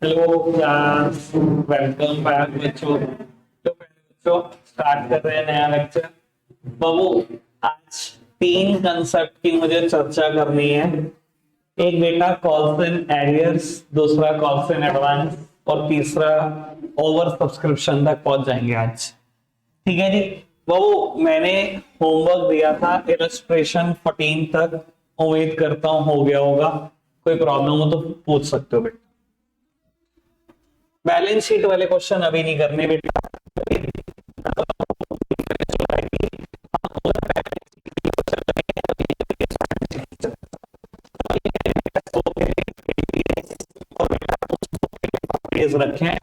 Hello class, welcome back बच्चों। तो बच्चों स्टार्ट कर रहे हैं नया लेक्चर। बाबू, आज तीन कंसेप्ट की मुझे चर्चा करनी है। एक बेटा कॉल्स एंड एरियर्स, दूसरा कॉल्स एंड एडवांस और तीसरा ओवर सब्सक्रिप्शन तक पहुंच जाएंगे आज। ठीक है जी। बाबू, मैंने होमवर्क दिया था इलस्ट्रेशन 14 तक। उम्मीद करता हूं हो गया होगा। कोई प्रॉब्लम हो तो पूछ सकते हो बेटा। बैलेंस शीट वाले क्वेश्चन अभी नहीं करने बेटा। रखे हैं।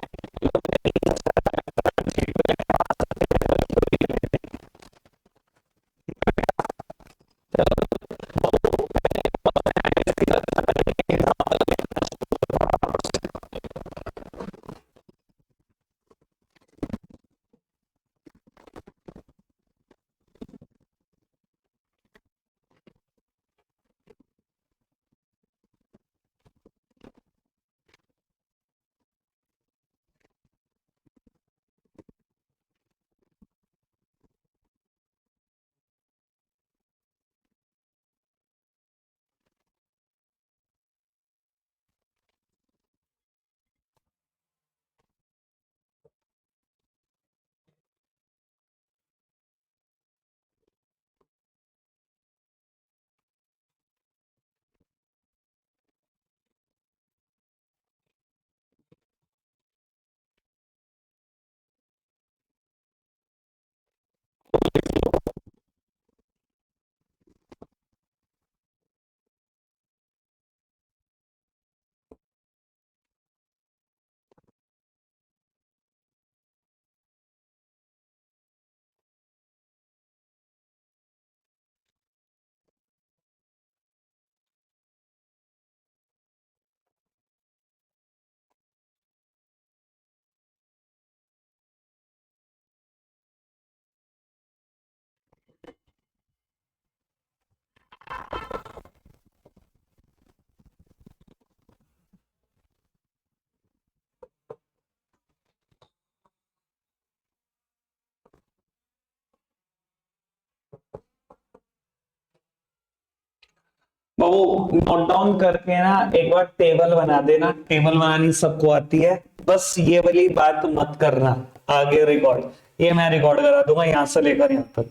बाबू, नोट डाउन करके ना एक बार टेबल बना देना। टेबल बनानी सबको आती है, बस ये वाली बात मत करना। आगे रिकॉर्ड, ये मैं रिकॉर्ड करा दूंगा यहां से लेकर यहां तक।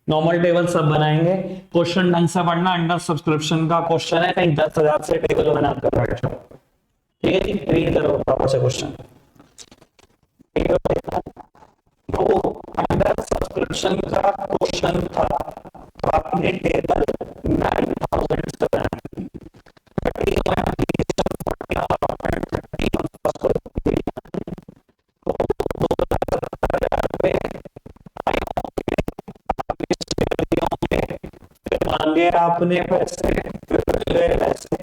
नॉर्मल टेबल सब बनाएंगे। क्वेश्चन ढंग से पढ़ना। अंडर सब्सक्रिप्शन का क्वेश्चन है, कहीं 10,000 से टेबल बनाकर बैठो। ठीक है जी, रीड करो पापा से क्वेश्चन। तो अंडर सब्सक्रिप्शन का क्वेश्चन था, आपने टेबल 9,000 मांगे आपने पैसे, फिर मिले पैसे,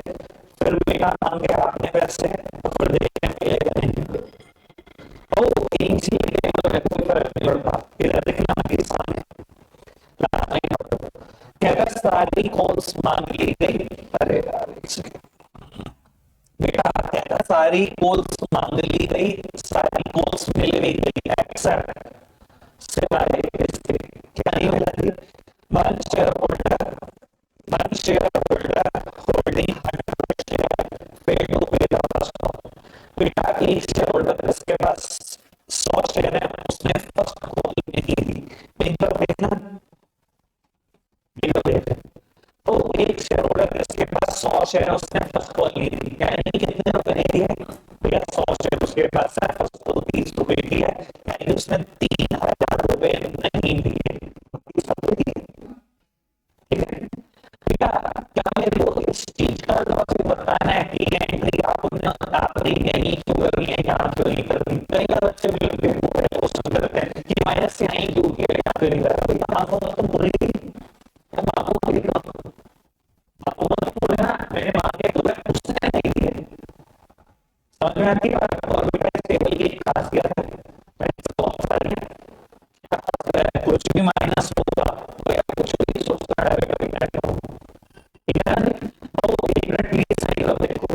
फिर बिना मांगे आपने पैसे, तो फिर देखने मिलेगा नहीं। तो एक ही टेबल है, कोई फर्क नहीं पड़ता। इधर देखना मेरे सामने, कहता सारी कॉल्स मांग ली गई। अरे यार एक सेकंड बेटा, कहता सारी कॉल्स मांग ली गई, सारी कॉल्स मिल भी गई, एक्सेप्ट सिवाय इसके क्या नहीं मिला थी। One share holder, one share holder holding 100 share paid to pay the first call. बेटा एक शेयर होल्डर इसके पास 100 शेयर है, उसने फर्स्ट कॉल नहीं दी। एक बार देखना, तो एक शेयर होल्डर इसके पास 100 शेयर है, उसने फर्स्ट कॉल नहीं दी। यानी कितने रुपए दिए भैया? 100 शेयर उसके पास है, फर्स्ट कॉल 30 रुपए की है, यानी उसने 3,000 रुपए नहीं दिए। 30 रुपए दिए। ठीक है भैया, क्या मेरे को इस चीज का लॉजिक बताना है कि ये एंट्री आपने यही क्यों करनी है, यहाँ क्यों नहीं करनी? कई बार बच्चे बिल्कुल क्वेश्चन करते हैं कि माइनस यहाँ क्यों किया, यहाँ क्यों नहीं करा। भैया आपको तो बुरी थी, मैंने मांगे तो मैं उसने नहीं दिए। समझ में आती है बात? और बेटा टेबल की खासियत है, मैंने बहुत सारी है, कुछ भी माइनस होगा तो या कुछ भी सोचता है बेटा बेटा क्यों। ठीक है ना? तो एक मिनट प्लीज सही करो, देखो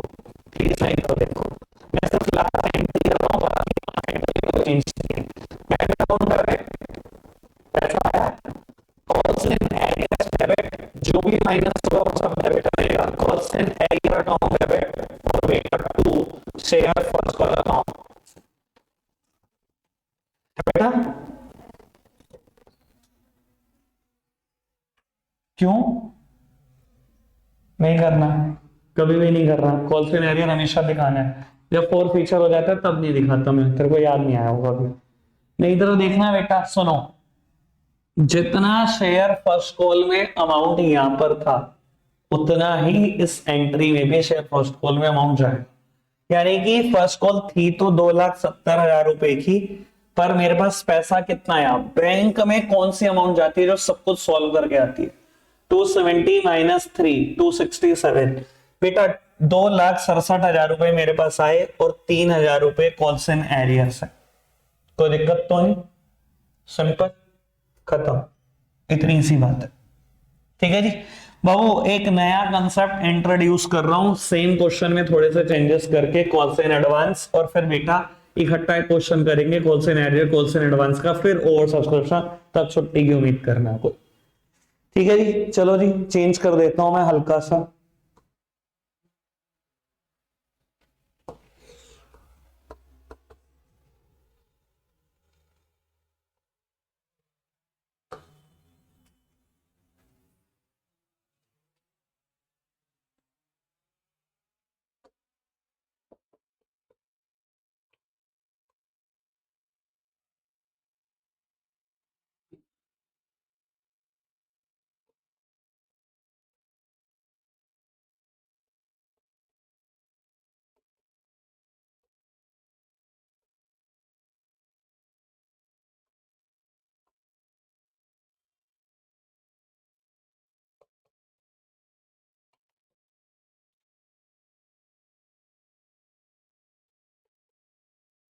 प्लीज सही करो, देखो मैं सिर्फ माइनस होगा वो सब डेबिट रहेगा। Call Sen arrear account debit और बेटा 2 शेयर फर्स्ट कॉल अकाउंट बेटा। क्यों नहीं करना, कभी भी नहीं करना। कॉल सेन एरियर हमेशा दिखाना है। जब 4 फीचर हो जाता है तब नहीं दिखाता मैं, तेरे को याद नहीं आया होगा अभी। नहीं इधर देखना बेटा, सुनो, जितना शेयर फर्स्ट कॉल में अमाउंट यहां पर था उतना ही इस एंट्री में भी शेयर फर्स्ट कॉल में अमाउंट जाएगा। यानी कि फर्स्ट कॉल थी तो 2,70,000 रुपए की, पर मेरे पास पैसा कितना आया, बैंक में कौन सी अमाउंट जाती है जो सब कुछ सॉल्व करके आती है, 270 माइनस 3 267 बेटा 2,67,000 रुपए मेरे पास आए और 3,000 रुपए कॉल्स एंड एरियर्स है। कोई दिक्कत तो नहीं, सिंपल, खत्म, इतनी सी बात है। ठीक है जी बाबू, एक नया कंसेप्ट इंट्रोड्यूस कर रहा हूं सेम क्वेश्चन में थोड़े से चेंजेस करके, कॉल्स एंड एडवांस, और फिर बेटा इकट्ठा एक क्वेश्चन करेंगे calls and arrear calls and advance का, फिर ओवर सब्सक्रिप्शन, तब छुट्टी की उम्मीद करना कोई। ठीक है जी, चलो जी चेंज कर देता हूं मैं हल्का सा।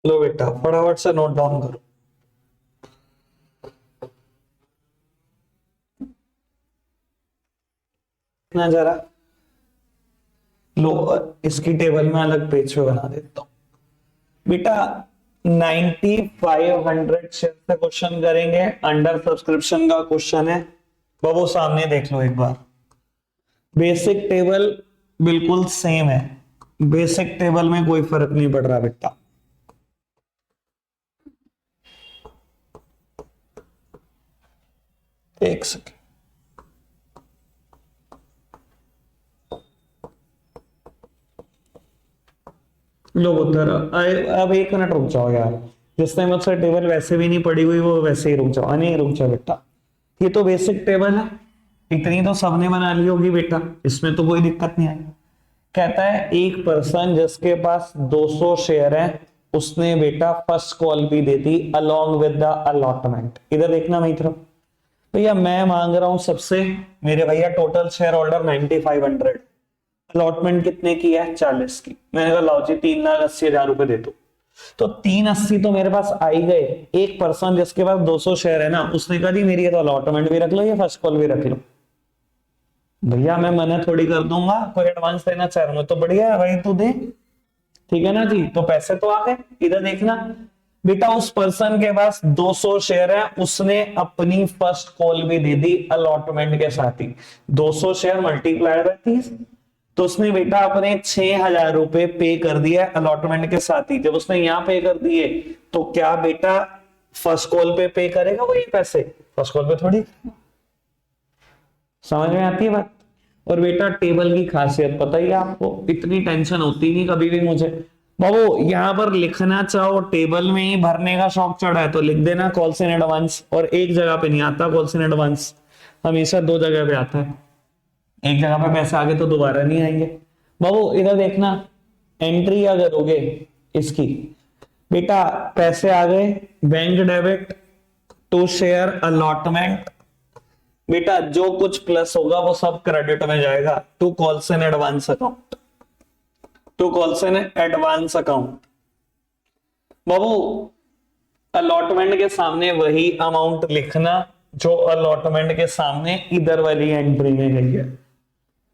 लो बेटा फटाफट से नोट डाउन करो ना जरा। लो इसकी टेबल में अलग पेज पे बना देता हूं बेटा। 9500 शेयर से क्वेश्चन करेंगे, अंडर सब्सक्रिप्शन का क्वेश्चन है। बाबू सामने देख लो एक बार, बेसिक टेबल बिल्कुल सेम है, बेसिक टेबल में कोई फर्क नहीं पड़ रहा बेटा। एक सेकेंड, लो उधर अब 1 मिनट रुक जाओ यार, जिस टाइम मुझसे टेबल वैसे भी नहीं पड़ी हुई वो वैसे ही रुक जाओ। नहीं रुक जाओ बेटा, ये तो बेसिक टेबल है, इतनी तो सबने बना ली होगी बेटा, इसमें तो कोई दिक्कत नहीं आई। कहता है एक पर्सन जिसके पास 200 शेयर है उसने बेटा फर्स्ट कॉल भी दे दी अलोंग विद द अलॉटमेंट। इधर देखना मित्रों, भैया मैं मांग रहा हूं सबसे, मेरे भैया टोटल शेयर होल्डर 9500, अलॉटमेंट कितने की है 40 की। मैंने कहा लाओ जी 3,80,000 रुपए दे दो, तो 380 तो मेरे पास आ ही गए। एक पर्सन जिसके पास 200 शेयर है ना उसने कहा जी मेरी ये तो अलॉटमेंट भी रख लो, ये फर्स्ट कॉल भी रख लो। भैया मैं मना थोड़ी कर दूंगा, कोई एडवांस देना चाह रहा हूं तो बढ़िया है भाई तू दे, ठीक है ना जी। तो पैसे तो आ गए। इधर देखना बेटा, उस पर्सन के पास 200 शेयर है, उसने अपनी फर्स्ट कॉल भी दे दी अलॉटमेंट के साथ ही। 200 शेयर मल्टीप्लाइड बाय 30, तो उसने बेटा अपने 6,000 रुपए पे कर दिया अलॉटमेंट के साथ ही। जब उसने यहां पे कर दिए तो क्या बेटा फर्स्ट कॉल पे करेगा वो ये पैसे, फर्स्ट कॉल पे थोड़ी। समझ में आती है बात। और बेटा टेबल की खासियत पता ही है आपको, इतनी टेंशन होती नहीं कभी भी मुझे। बाबू यहां पर लिखना चाहो, टेबल में ही भरने का शौक चढ़ा है तो लिख देना कॉल्स इन एडवांस, और एक जगह पे नहीं आता कॉल्स इन एडवांस, हमेशा 2 जगह पे आता है। एक जगह पे पैसे आगे तो दोबारा नहीं आएंगे। बाबू इधर देखना, एंट्री क्या करोगे इसकी, बेटा पैसे आ गए, bank debit to share allotment, बेटा जो कुछ प्लस होगा वो सब क्रेडिट में जाएगा to calls an advance account, to calls an advance account. बाबू अलॉटमेंट के सामने वही अमाउंट लिखना जो अलॉटमेंट के सामने इधर वाली एंट्री में गई है।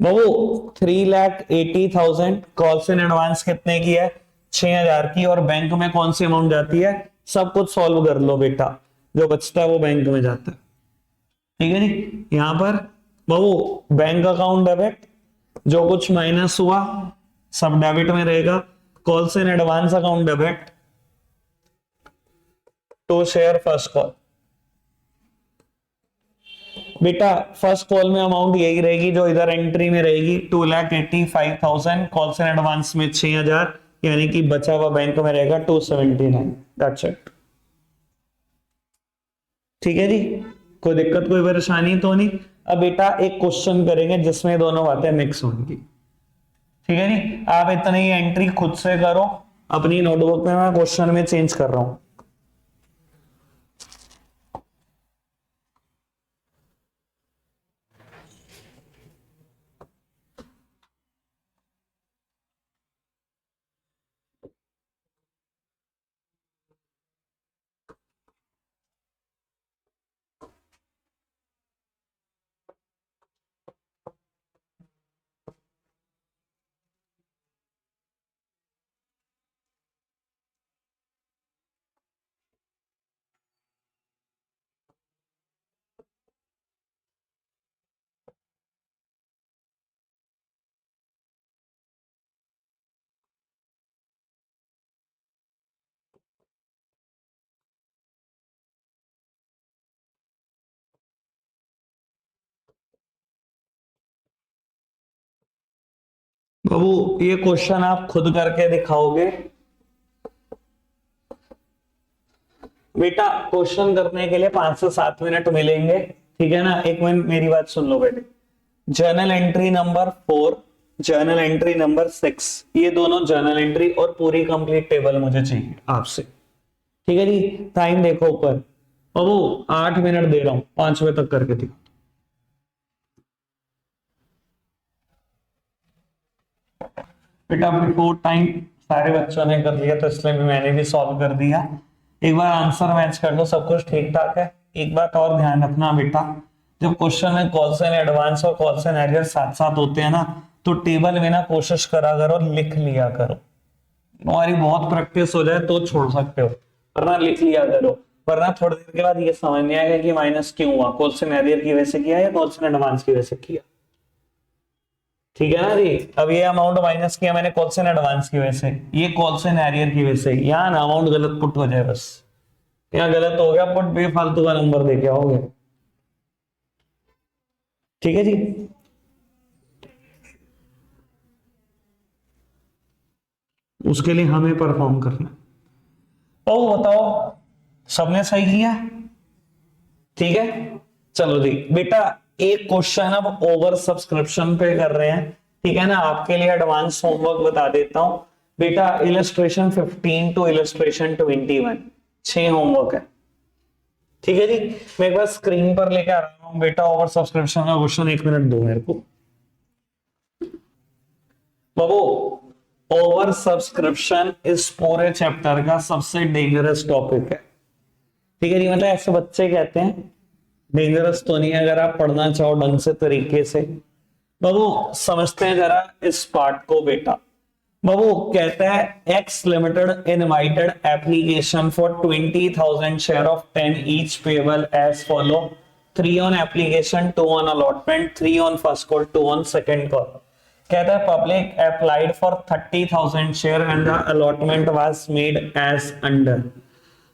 बाबू 3,80,000 कॉल्स इन एडवांस कितने की है, 6,000 की, और बैंक में कौन सी अमाउंट जाती है, सब कुछ सॉल्व कर लो बेटा, जो बचता है वो बैंक में जाता है। ठीक है जी। यहां पर वो बैंक अकाउंट डेबिट, जो कुछ माइनस हुआ सब डेबिट में रहेगा। Calls in advance account debit to share first call. बेटा फर्स्ट कॉल में अमाउंट यही रहेगी जो इधर एंट्री में रहेगी, 2,85,000। कॉल्स इन एडवांस में 6,000, यानी कि बचा हुआ बैंक में रहेगा 279। That's it. ठीक है जी, कोई दिक्कत कोई परेशानी तो नहीं। अब बेटा एक क्वेश्चन करेंगे जिसमें दोनों बातें मिक्स होंगी। ठीक है जी, आप इतनी ही एंट्री खुद से करो अपनी नोटबुक में, मैं क्वेश्चन में चेंज कर रहा हूं। बाबू ये क्वेश्चन आप खुद करके दिखाओगे। बेटा क्वेश्चन करने के लिए 5 से 7 मिनट मिलेंगे, ठीक है ना। एक मिनट मेरी बात सुन लो बेटे। Journal entry number 4, journal entry number 6, ये दोनों जर्नल एंट्री और पूरी कंप्लीट टेबल मुझे चाहिए आपसे। ठीक है जी, टाइम देखो ऊपर। बाबू 8 मिनट दे रहा हूं, 5 बजे तक करके दिखा। बेटा बिफोर टाइम सारे बच्चों ने कर लिया तो इसलिए भी मैंने भी सॉल्व कर दिया। एक बार आंसर मैच कर लो, सब कुछ ठीक ठाक है। एक बात और ध्यान रखना बेटा, जब क्वेश्चन में कॉल्स एंड एडवांस और कॉल्स एंड एरियर साथ साथ होते हैं ना, तो टेबल में ना कोशिश करा करो लिख लिया करो। तुम्हारी बहुत प्रैक्टिस हो जाए तो छोड़ सकते हो, वरना लिख लिया करो। वरना थोड़ी देर के बाद ये समझ नहीं आएगा कि माइनस क्यों हुआ, कॉल्स एंड एरियर की वजह से किया या कॉल्स एंड एडवांस की वजह से किया। ठीक है ना जी। अब ये अमाउंट माइनस किया मैंने कॉल्स एंड एडवांस की वजह से, ये कॉल्स एंड एरियर की वजह से। यहाँ ना अमाउंट गलत पुट हो जाए, बस यहाँ गलत हो गया पुट, बेफालतू का नंबर दे के आओगे। ठीक है जी। उसके लिए हमें परफॉर्म करना। तो बताओ सबने सही किया? ठीक है, चलो जी बेटा एक क्वेश्चन अब ओवर सब्सक्रिप्शन पे कर रहे हैं। ठीक है ना, आपके लिए एडवांस होमवर्क बता देता हूं बेटा। इलस्ट्रेशन 15 टू इलस्ट्रेशन 21, 6 होमवर्क है। ठीक है जी, मैं एक बार स्क्रीन पर लेकर आ रहा हूं बेटा ओवर सब्सक्रिप्शन का क्वेश्चन। 1 मिनट दो मेरे को बाबू। ओवर सब्सक्रिप्शन इस पूरे चैप्टर का सबसे डेंजरस टॉपिक है। ठीक है जी, मतलब ऐसे बच्चे कहते हैं, डेंजरस तो नहीं है अगर आप पढ़ना चाहो ढंग से तरीके से। बाबू समझते हैं जरा इस पार्ट को बेटा। बाबू कहता है X limited invited application for 20,000 share of 10 each payable as follow: 3 on application, 2 on allotment, 3 on first call, 2 on second call. कहता है public applied for 30,000 share and the allotment was made as under.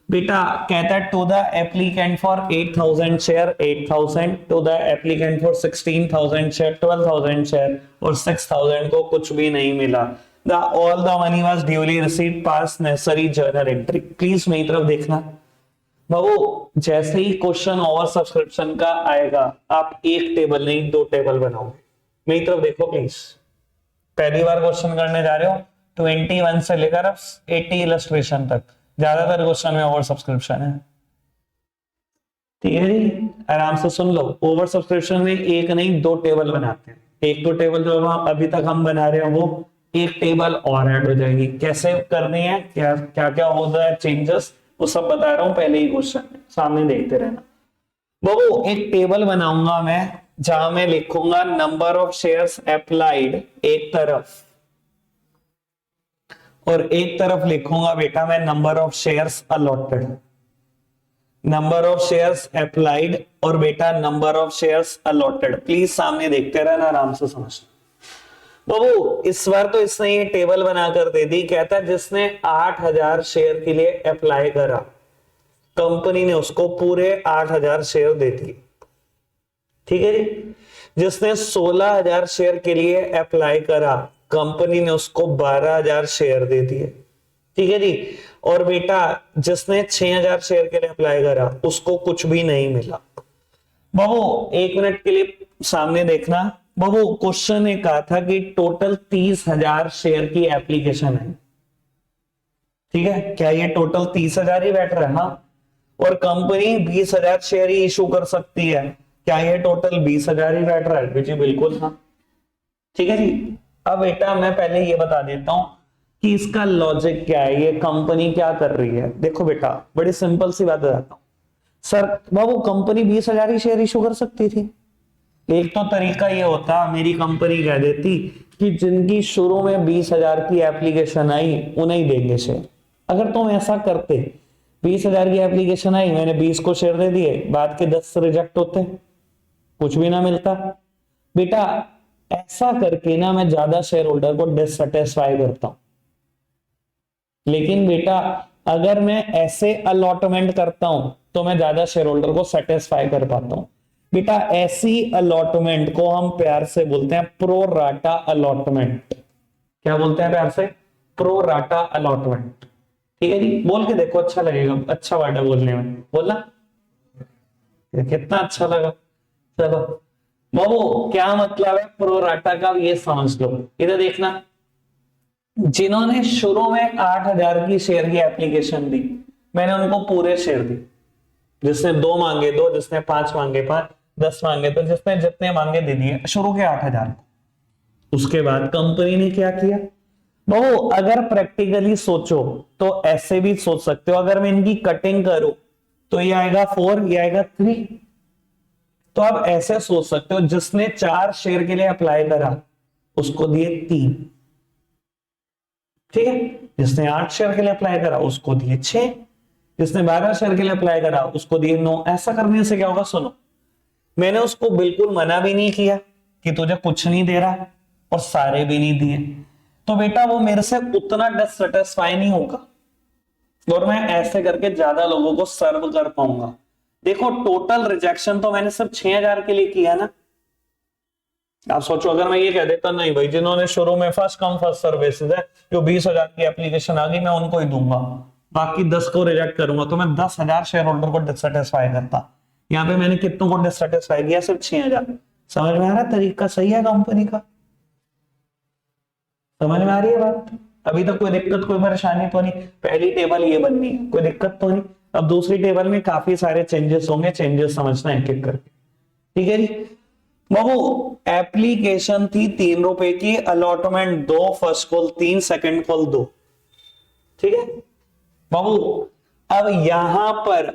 बेटा कहता है to the applicant for 8,000 share 8,000, to the applicant for 16,000 share 12,000 share, और 6,000 को कुछ भी नहीं मिला। The all the money was duly received pass necessary journal entry. Please मेरी तरफ देखना बाबू, जैसे ही क्वेश्चन ओवर सब्सक्रिप्शन का आएगा आप एक टेबल नहीं 2 टेबल बनाओगे। मेरी तरफ देखो प्लीज। पहली बार क्वेश्चन करने जा रहे हो, 21 से लेकर 80 इलस्ट्रेशन तक ज्यादातर क्वेश्चन में ओवर सब्सक्रिप्शन है। ठीक है जी, आराम से सुन लो। ओवर सब्सक्रिप्शन में एक नहीं 2 टेबल बनाते हैं। एक तो टेबल जो अभी तक हम बना रहे हैं वो एक टेबल और ऐड हो जाएगी। कैसे करनी है, क्या क्या क्या होता है चेंजेस, वो सब बता रहा हूं पहले ही क्वेश्चन में, सामने देखते रहना। वो एक टेबल बनाऊंगा मैं जहां मैं लिखूंगा नंबर ऑफ शेयर्स अप्लाइड एक तरफ, और एक तरफ लिखूंगा बेटा मैं number of shares allotted. Number of shares applied और बेटा number of shares allotted. Please सामने देखते रहना, आराम से समझना। बाबू इस बार तो इसने ये टेबल बनाकर दे दी, कहता है जिसने 8000 शेयर के लिए अप्लाई करा, कंपनी ने उसको पूरे 8000 शेयर दे दिए। ठीक है जी। जिसने 16000 शेयर के लिए अप्लाई करा, कंपनी ने उसको 12000 शेयर दे दिए। ठीक है जी। और बेटा जिसने 6000 शेयर के लिए अप्लाई करा, उसको कुछ भी नहीं मिला। बाबू 1 मिनट के लिए सामने देखना। बाबू क्वेश्चन ने कहा था कि टोटल 30,000 शेयर की एप्लीकेशन है। ठीक है, क्या ये टोटल 30,000 ही बैठ रहा है? हाँ। और कंपनी 20,000 शेयर ही इशू कर सकती है, क्या ये टोटल 20,000 ही बैठ रहा है? जी बिल्कुल हाँ। ठीक है जी। अब बेटा मैं पहले ये बता देता हूं कि इसका लॉजिक क्या है, ये कंपनी क्या कर रही है। देखो बेटा बड़ी सिंपल सी बात बताता हूं। सर बाबू कंपनी 20,000 ही शेयर इशू कर सकती थी। एक तो तरीका ये होता, मेरी कंपनी कह देती कि जिनकी शुरू में 20,000 की एप्लीकेशन आई उन्हें ही देंगे शेयर। अगर तुम ऐसा करते, 20,000 की एप्लीकेशन आई, मैंने 20 को शेयर दे दिए, बाद के 10 रिजेक्ट होते, कुछ भी ना मिलता। बेटा ऐसा करके ना मैं ज्यादा शेयर होल्डर को डिससेटिस्फाई करता हूं। लेकिन बेटा अगर मैं ऐसे अलॉटमेंट करता हूं तो मैं ज्यादा शेयर होल्डर को सेटिस्फाई कर पाता हूं। बेटा ऐसी अलॉटमेंट को हम प्यार से बोलते हैं प्रो राटा अलॉटमेंट। क्या बोलते हैं प्यार से? Pro rata allotment. ठीक है जी। बोल के देखो, अच्छा लगेगा, अच्छा वर्ड है बोलने में। बोलना कितना अच्छा लगा। चलो बाबू क्या मतलब है प्रो राटा का, ये समझ लो। इधर देखना, जिन्होंने शुरू में 8000 की शेयर की एप्लीकेशन दी, मैंने उनको पूरे शेयर दी। जिसने 2 मांगे 2, जिसने 5 मांगे 5, 10 मांगे तो जिसने जितने मांगे दे दिए शुरू के 8000। उसके बाद कंपनी ने क्या किया? बहु अगर प्रैक्टिकली सोचो तो ऐसे भी सोच सकते हो, अगर मैं इनकी कटिंग करूं तो ये आएगा 4, ये आएगा 3। तो आप ऐसे सोच सकते हो, जिसने 4 शेयर के लिए अप्लाई करा उसको दिए 3। ठीक है। जिसने 8 शेयर के लिए अप्लाई करा उसको दिए 6, जिसने 12 शेयर के लिए अप्लाई करा उसको दिए 9। ऐसा करने से क्या होगा? सुनो, मैंने उसको बिल्कुल मना भी नहीं किया कि तुझे कुछ नहीं दे रहा और सारे भी नहीं दिए, तो बेटा वो मेरे से उतना डिससेटिस्फाई नहीं होगा और मैं ऐसे करके ज्यादा लोगों को सर्व कर पाऊंगा। देखो टोटल रिजेक्शन तो मैंने सिर्फ 6000 के लिए किया ना। आप सोचो अगर मैं ये कह देता नहीं भाई जिन्होंने शुरू में first come first serve basis है, जो 20,000 की एप्लीकेशन आ गई मैं उनको ही दूंगा, बाकी 10 को रिजेक्ट करूंगा, तो मैं 10,000 शेयर होल्डर को डिससेटिस्फाई करता। यहाँ पे मैंने कितनों को डिससेटिस्फाई किया? सिर्फ 6000। समझ में आ रहा है तरीका सही है कंपनी का? समझ में आ रही है बात? अभी तक कोई दिक्कत कोई परेशानी तो नहीं? पहली टेबल ये बननी है, कोई दिक्कत तो नहीं। अब दूसरी टेबल में काफी सारे चेंजेस होंगे, चेंजेस समझना एक एक करके। ठीक है जी। बाबू एप्लीकेशन थी 3 रुपए की, allotment 2, first call 3, second call 2। ठीक है बाबू। अब यहां पर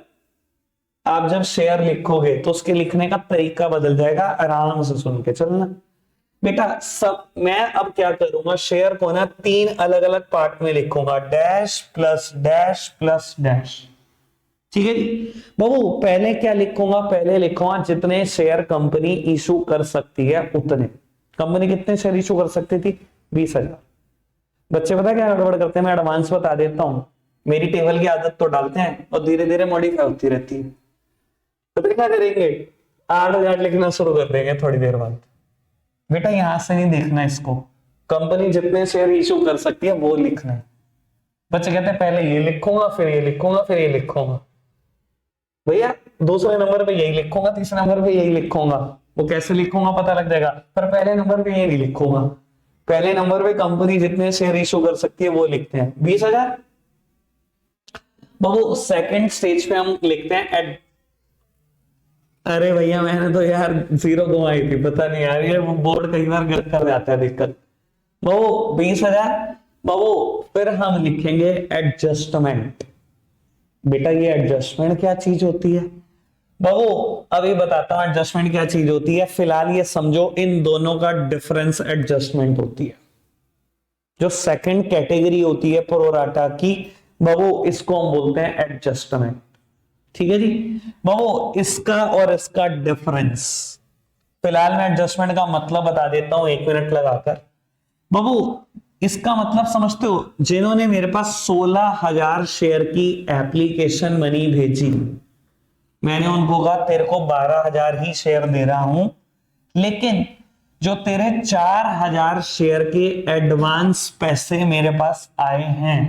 आप जब शेयर लिखोगे तो उसके लिखने का तरीका बदल जाएगा, आराम से सुन के चलना बेटा। सब मैं अब क्या करूंगा, शेयर को ना 3 अलग अलग पार्ट में लिखूंगा, dash plus dash plus dash. ठीक है जी। बाबू पहले क्या लिखूंगा? पहले लिखूंगा जितने शेयर कंपनी इशू कर सकती है उतने। कंपनी कितने शेयर इशू कर सकती थी? 20,000। बच्चे पता क्या गड़बड़ करते हैं, मैं एडवांस बता देता हूं। मेरी टेबल की आदत तो डालते हैं और धीरे धीरे मॉडिफाई होती रहती है। तो क्या करेंगे? 8,000 लिखना शुरू कर देंगे थोड़ी देर बाद। बेटा यहां से नहीं देखना इसको, कंपनी जितने शेयर इशू कर सकती है वो लिखना है। बच्चे कहते हैं पहले ये लिखूंगा फिर ये लिखूंगा फिर ये लिखूंगा। भैया दूसरे नंबर पे यही लिखूंगा, तीसरे नंबर पे यही लिखूंगा। वो कैसे लिखूंगा पता लग जाएगा, पर पहले नंबर पे ये नहीं लिखूंगा। पहले नंबर पे कंपनी जितने शेयर इशू कर सकती है वो लिखते हैं 20,000। बाबू सेकंड स्टेज पे हम लिखते हैं एट। अरे भैया मैंने तो यार 0 घुमाई थी, पता नहीं यार ये बोर्ड कई बार गलत कर जाता है, दिक्कत। बाबू 20,000। बाबू फिर हम लिखेंगे एडजस्टमेंट। बेटा ये एडजस्टमेंट क्या चीज होती है? बाबू अभी बताता हूं एडजस्टमेंट क्या चीज होती है। फिलहाल ये समझो इन दोनों का डिफरेंस एडजस्टमेंट होती है। जो सेकंड कैटेगरी होती है प्रोराटा की, बाबू इसको हम बोलते हैं एडजस्टमेंट। ठीक है जी बाबू, इसका और इसका डिफरेंस फिलहाल मैं एडजस्टमेंट का मतलब बता देता हूं 1 मिनट लगाकर। बाबू इसका मतलब समझते हो, जिन्होंने मेरे पास 16,000 शेयर की एप्लीकेशन मनी भेजी, मैंने उनको कहा तेरे को 12,000 ही शेयर दे रहा हूं, लेकिन जो तेरे 4,000 शेयर के एडवांस पैसे मेरे पास आए हैं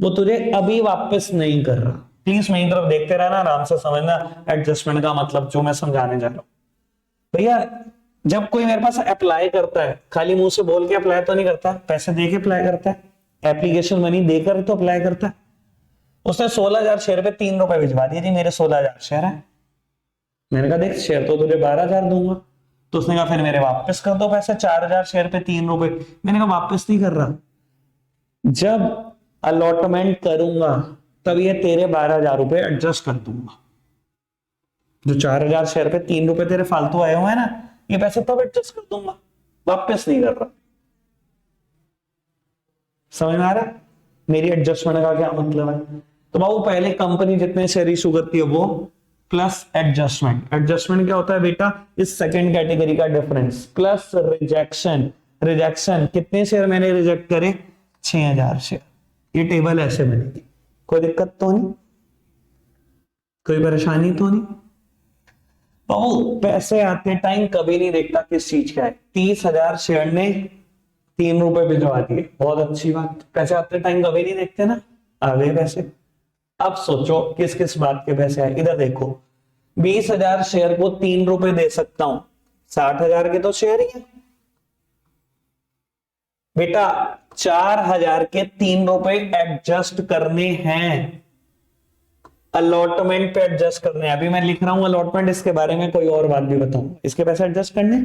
वो तुझे अभी वापस नहीं कर रहा। प्लीज मेरी तरफ देखते रहना, आराम से समझना एडजस्टमेंट का मतलब जो मैं समझाने जा रहा हूं। भैया जब कोई मेरे पास अप्लाई करता है, खाली मुंह से बोल के अप्लाई तो नहीं करता, पैसे दे के अप्लाई करता है, एप्लीकेशन मनी देकर तो अप्लाई करता है। उसने 16,000 शेयर पे 3 रुपए भिजवा दिए जी, मेरे 16,000 शेयर है। मैंने कहा देख शेयर तो तुझे 12,000 दूंगा, तो उसने कहा फिर मेरे वापस कर दो पैसे, 4,000 शेयर पे 3 रुपए। मैंने कहा वापस नहीं कर रहा, जब अलॉटमेंट करूंगा तब ये तेरे 12,000 रुपए एडजस्ट कर दूंगा। जो 4,000 शेयर पे 3 रुपए तेरे फालतू आए हुए हैं ना, ये पैसे तब एडजस्ट कर दूंगा, वापस नहीं कर रहा। समझ में आ रहा है मेरी एडजस्टमेंट का क्या मतलब है? तो बाबू पहले कंपनी जितने शेयर इशू करती है वो प्लस एडजस्टमेंट। एडजस्टमेंट क्या होता है बेटा? इस सेकंड कैटेगरी का डिफरेंस प्लस रिजेक्शन। रिजेक्शन कितने शेयर मैंने रिजेक्ट करे? 6,000 शेयर। ये टेबल ऐसे बनेगी, कोई दिक्कत तो नहीं, कोई परेशानी तो नहीं। बाबू पैसे आते टाइम कभी नहीं देखता किस चीज का है। 30,000 शेयर ने 3 रुपए भिजवा दिए, बहुत अच्छी बात। पैसे आते टाइम कभी नहीं देखते ना, आ गए पैसे। अब सोचो किस किस बात के पैसे आए। इधर देखो 20,000 शेयर को 3 रुपए दे सकता हूं, 60,000 के तो शेयर ही है बेटा। 4,000 के 3 रुपए एडजस्ट करने हैं, अलॉटमेंट पे एडजस्ट करने हैं। अभी मैं लिख रहा हूं अलॉटमेंट, इसके बारे में कोई और बात भी बताऊंगा। इसके पैसे एडजस्ट करने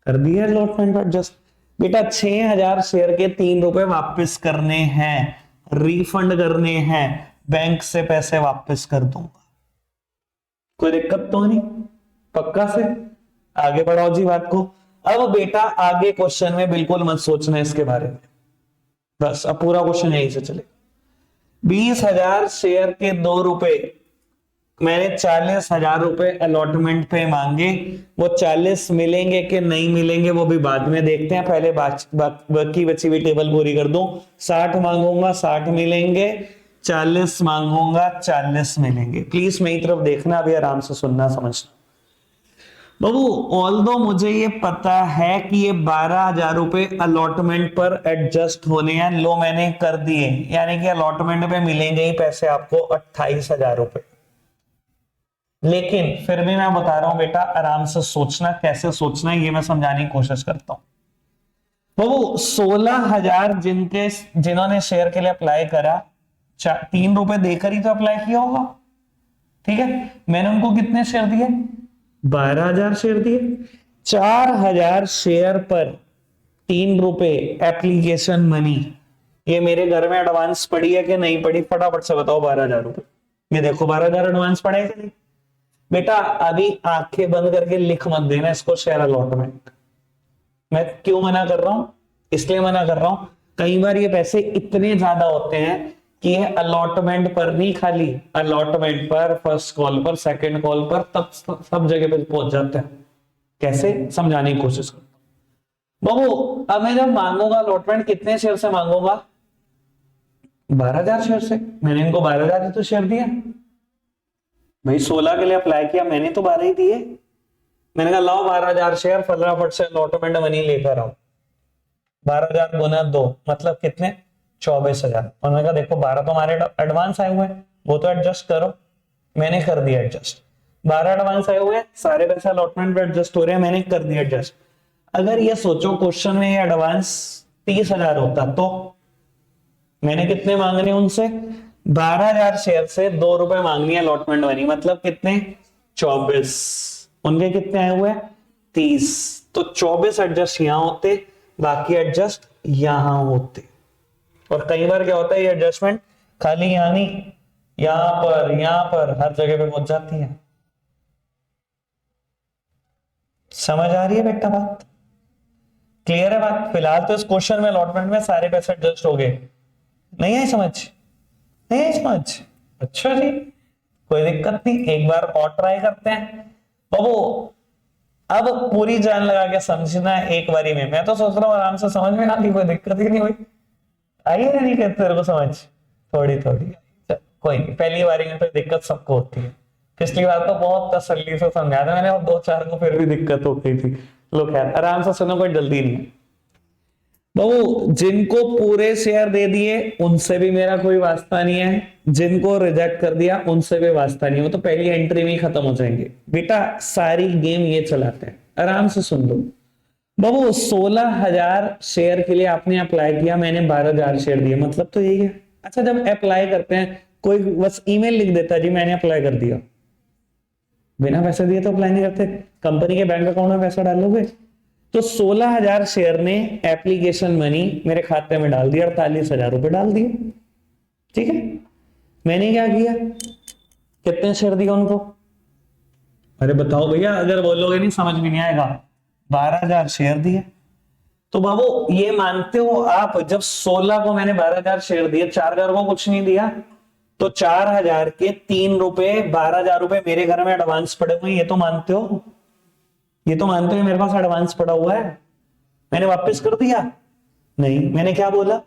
कर दिए, अलॉटमेंट पे एडजस्ट। बेटा 6,000 शेयर के 3 रुपए वापस करने हैं, रिफंड करने हैं, बैंक से पैसे वापस कर दूंगा, कोई दिक्कत तो नहीं, पक्का से। आगे बढ़ाओ जी बात को। अब बेटा आगे क्वेश्चन में बिल्कुल मत सोचना इसके बारे में, बस अब पूरा क्वेश्चन यहीं से चले। 20,000 शेयर के 2 रुपए मैंने 40,000 रुपए अलॉटमेंट पे मांगे, वो 40 मिलेंगे कि नहीं मिलेंगे वो भी बाद में देखते हैं, पहले बाकी बची हुई टेबल पूरी कर दूं। 60 मांगूंगा 60 मिलेंगे, 40 मांगूंगा 40 मिलेंगे। प्लीज मेरी तरफ देखना, अभी आराम से सुनना समझना। बाबू ऑल्दो मुझे ये पता है कि ये 12,000 रुपए अलॉटमेंट पर एडजस्ट होने हैं, लो मैंने कर दिए, यानी कि अलॉटमेंट पे मिलेंगे ही पैसे आपको 28,000 रुपए। लेकिन फिर भी मैं बता रहा हूं बेटा आराम से सोचना, कैसे सोचना है ये मैं समझाने की कोशिश करता हूं। बाबू 16,000 जिन्होंने शेयर के लिए अप्लाई करा, 3 रुपए देकर ही तो अप्लाई किया होगा, ठीक है। मैंने उनको कितने शेयर दिए? 12,000 शेयर दिए। 4,000 शेयर पर 3 रुपए एप्लीकेशन मनी, ये मेरे घर में एडवांस पड़ी है कि नहीं पड़ी? फटाफट से बताओ। 12,000 रुपए, ये देखो 12,000 एडवांस पड़े कि नहीं? बेटा अभी आंखें बंद करके लिख मत देना इसको शेयर अलॉटमेंट। मैं क्यों मना कर रहा हूं? इसलिए मना कर रहा हूं, कई बार ये पैसे इतने ज्यादा होते हैं कि ये अलॉटमेंट पर नहीं, खाली अलॉटमेंट पर, फर्स्ट कॉल पर, सेकंड कॉल पर, तब सब जगह पे पहुंच जाते हैं। कैसे समझाने की कोशिश करता हूं। बाबू अब मैं जब मांगूंगा अलॉटमेंट कितने शेयर से मांगूंगा? 12,000 शेयर से। मैंने इनको 12,000 ही तो शेयर दिया भाई, 16 के लिए अप्लाई किया, मैंने तो 12 ही दिए। मैंने कहा लाओ 12,000 शेयर फटाफट से अलॉटमेंट मनी लेकर आओ। 12,000 गुना 2 मतलब कितने? 24,000। और मैंने कहा देखो 12 तो हमारे एडवांस आए हुए हैं, वो तो एडजस्ट करो। मैंने कर दिया एडजस्ट। 12 एडवांस आए हुए हैं, सारे पैसे अलॉटमेंट पे एडजस्ट हो रहे हैं, मैंने कर दिया एडजस्ट। अगर ये सोचो क्वेश्चन में ये एडवांस 30,000 होता तो मैंने कितने मांगने उनसे? 12,000 शेयर से 2 रुपए मांगनी है अलॉटमेंट मनी, मतलब कितने? 24। उनके कितने आए हुए? 30। तो 24 एडजस्ट यहां होते, बाकी एडजस्ट यहां होते। और कई बार क्या होता है ये एडजस्टमेंट खाली यहां नहीं, यहां पर हर जगह पे पहुंच जाती है। समझ आ रही है बेटा बात? क्लियर है बात? फिलहाल तो इस क्वेश्चन में अलॉटमेंट में सारे पैसे एडजस्ट हो गए। नहीं आई समझ? नहीं आई समझ? अच्छा जी कोई दिक्कत नहीं, एक बार और ट्राई करते हैं बाबू। अब पूरी जान लगा के समझना है एक बारी में। मैं तो सोच रहा हूँ आराम से समझ में आ गई, कोई दिक्कत ही नहीं हुई। आई है नहीं कहते तेरे को समझ, थोड़ी थोड़ी। कोई नहीं, पहली बारी में तो दिक्कत सबको होती है। पिछली बार तो बहुत तसल्ली से समझाया था मैंने, और दो चार को फिर भी दिक्कत हो गई थी। लो खैर आराम से सुनो, कोई जल्दी नहीं है। बहु जिनको पूरे शेयर दे दिए उनसे भी मेरा कोई वास्ता नहीं है, जिनको रिजेक्ट कर दिया उनसे भी वास्ता नहीं है, वो तो पहली एंट्री में ही खत्म हो जाएंगे। बेटा सारी गेम ये चलाते हैं, आराम से सुन लो। बाबू 16,000 शेयर के लिए आपने अप्लाई किया, मैंने 12,000 शेयर दिए, मतलब तो यही है। अच्छा जब अप्लाई करते हैं कोई बस ईमेल लिख देता है जी मैंने अप्लाई कर दिया, बिना पैसे दिए तो अप्लाई नहीं करते, कंपनी के बैंक अकाउंट में पैसा डालोगे। तो 16,000 शेयर ने एप्लीकेशन मनी मेरे खाते में डाल दिया, 48,000 रुपए डाल दिए। ठीक है, मैंने क्या किया, कितने शेयर दिए उनको? अरे बताओ भैया, अगर बोलोगे नहीं समझ में नहीं आएगा। 12,000 शेयर दिए। तो बाबू ये मानते हो आप, जब 16 को मैंने 12,000 शेयर दिए, 4,000 को कुछ नहीं दिया, तो 4,000 के 3 रुपए 12,000 रुपए मेरे घर में एडवांस पड़े हुए, ये तो मानते हो? ये तो मानते हो मेरे पास एडवांस पड़ा हुआ है, मैंने वापस कर दिया? नहीं, मैंने क्या बोला,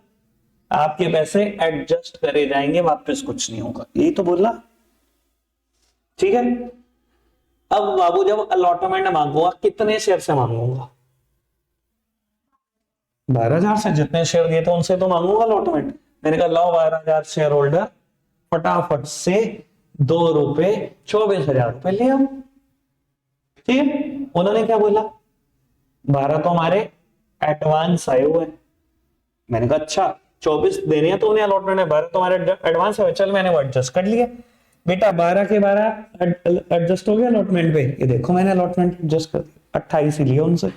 आपके पैसे एडजस्ट करे जाएंगे, वापस कुछ नहीं होगा, यही तो बोला। ठीक है, अब बाबू जब अलॉटमेंट मांगूंगा कितने शेयर से मांगूंगा? 12,000 से, जितने शेयर दिए थे उनसे तो मांगूंगा अलॉटमेंट। मैंने कहा लो 12,000 शेयर होल्डर फटाफट से 2 रुपए 24,000 रुपए ले आओ। ठीक है, उन्होंने क्या बोला, 12 तो हमारे एडवांस आए हुए। मैंने कहा अच्छा 24 देने हैं तो उन्हें अलॉटमेंट है, 12 तो हमारे एडवांस है, चल मैंने वो एडजस्ट कर लिया। बेटा 12 के 12 एडजस्ट हो गया अलॉटमेंट पे, ये देखो मैंने अलॉटमेंट एडजस्ट कर दिया, 28 ही लिया उनसे,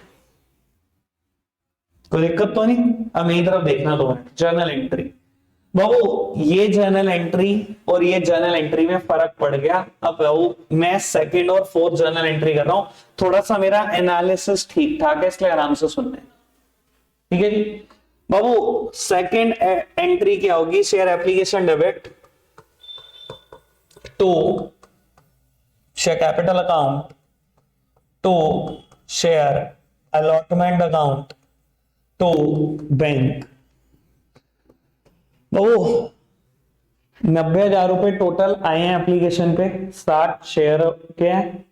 कोई दिक्कत तो नहीं। अब मेरी तरफ देखना तो है, जर्नल एंट्री। बाबू ये जर्नल एंट्री और ये जर्नल एंट्री में फर्क पड़ गया। अब बाबू मैं सेकंड और फोर्थ जर्नल एंट्री कर रहा हूं, थोड़ा सा मेरा एनालिसिस ठीक ठाक है इसलिए आराम से सुनना है। ठीक है जी बाबू, सेकंड एंट्री क्या होगी, share application debit to share capital account to share allotment account to bank. बाबू 90,000 रुपए टोटल आए हैं एप्लीकेशन पे, 60 शेयर के हैं,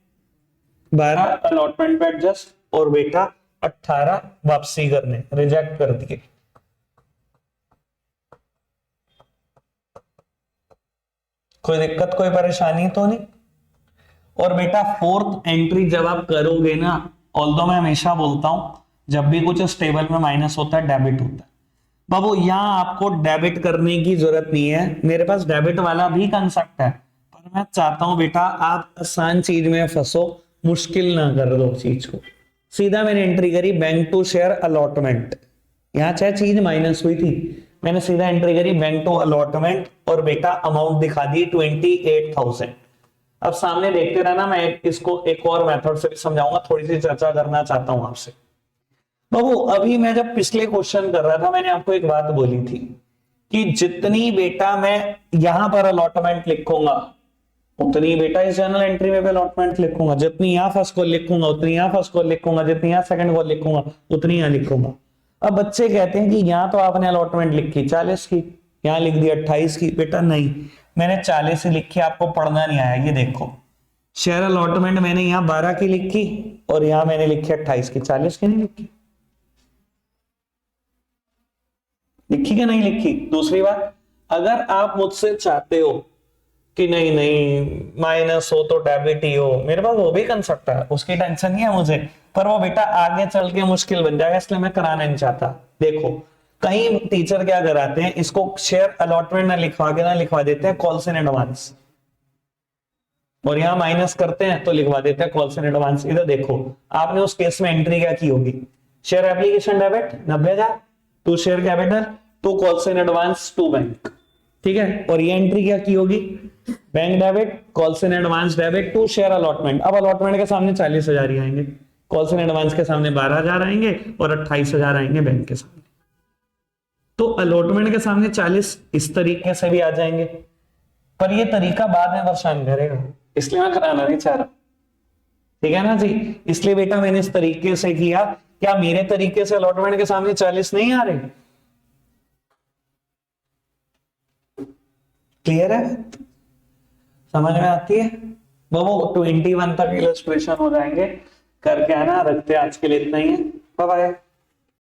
12 अलॉटमेंट पे एडजस्ट, और बेटा 18 वापसी करने, रिजेक्ट कर दिए। कोई दिक्कत कोई परेशानी तो नहीं। और बेटा फोर्थ एंट्री जब आप करोगे ना, ऑल्दो मैं हमेशा बोलता हूं जब भी कुछ स्टेबल में माइनस होता है डेबिट होता है। बाबू यहां आपको डेबिट करने की जरूरत नहीं है, मेरे पास डेबिट वाला भी कंसेप्ट है, पर मैं चाहता हूं बेटा आप आसान चीज में फंसो, मुश्किल ना कर दो चीज को। सीधा मैंने एंट्री करी बैंक टू शेयर अलॉटमेंट, यहां चाहे चीज माइनस हुई थी, मैंने सीधा एंट्री करी बैंक टू अलॉटमेंट, और बेटा अमाउंट दिखा दी 28,000। अब सामने देखते रहना, मैं इसको एक और मेथड से भी समझाऊंगा, थोड़ी सी चर्चा करना चाहता हूं आपसे। बाबू अभी मैं जब पिछले क्वेश्चन कर रहा था मैंने आपको एक बात बोली थी कि जितनी बेटा मैं यहां पर अलॉटमेंट लिखूंगा उतनी बेटा इस जर्नल एंट्री में भी अलॉटमेंट लिखूंगा, जितनी यहां फर्स्ट को लिखूंगा उतनी यहां फर्स्ट को लिखूंगा, जितनी यहां सेकंड को लिखूंगा उतनी यहां लिखूंगा। अब बच्चे कहते हैं कि यहां तो आपने अलॉटमेंट लिखी 40 की, यहां लिख दी 28 की। बेटा नहीं, मैंने 40 ही लिखी, आपको पढ़ना नहीं आया। ये देखो शेयर अलॉटमेंट मैंने यहां 12 की लिखी और यहां मैंने लिखी 28 की, 40 की नहीं लिखी। लिखी क्या नहीं लिखी? दूसरी बात, अगर आप मुझसे चाहते हो कि नहीं नहीं माइनस हो तो डेबिट ही हो, मेरे पास वो भी कंसेप्ट है, उसकी टेंशन नहीं है मुझे, पर वो बेटा आगे चल के मुश्किल बन जाएगा, इसलिए मैं कराना नहीं चाहता। देखो कई टीचर क्या कराते हैं, इसको शेयर अलॉटमेंट ना लिखवा के ना लिखवा देते हैं कॉल्स इन एडवांस, और यहां माइनस करते हैं तो लिखवा देते हैं कॉल्स इन एडवांस। इधर देखो आपने उस केस में एंट्री क्या की होगी, share application debit 90,000 to share capital to calls in advance to bank. ठीक है, और ये एंट्री क्या की होगी, bank debit calls in advance debit to share allotment. अब अलॉटमेंट के सामने 40,000 ही आएंगे, कॉल्स इन एडवांस के सामने 12,000 आएंगे और 28,000 आएंगे बैंक के सामने। तो अलॉटमेंट के सामने 40 इस तरीके से भी आ जाएंगे, पर ये तरीका बाद में परेशान करेगा, इसलिए मैं कराना नहीं चाह रहा। ठीक है ना जी, इसलिए बेटा मैंने इस तरीके से किया। क्या मेरे तरीके से अलॉटमेंट के सामने 40 नहीं आ रहे? क्लियर है? समझ में आती है? वो 21 तक इलस्ट्रेशन हो जाएंगे करके, है ना। रखते हैं आज के लिए इतना ही है, बाय बाय।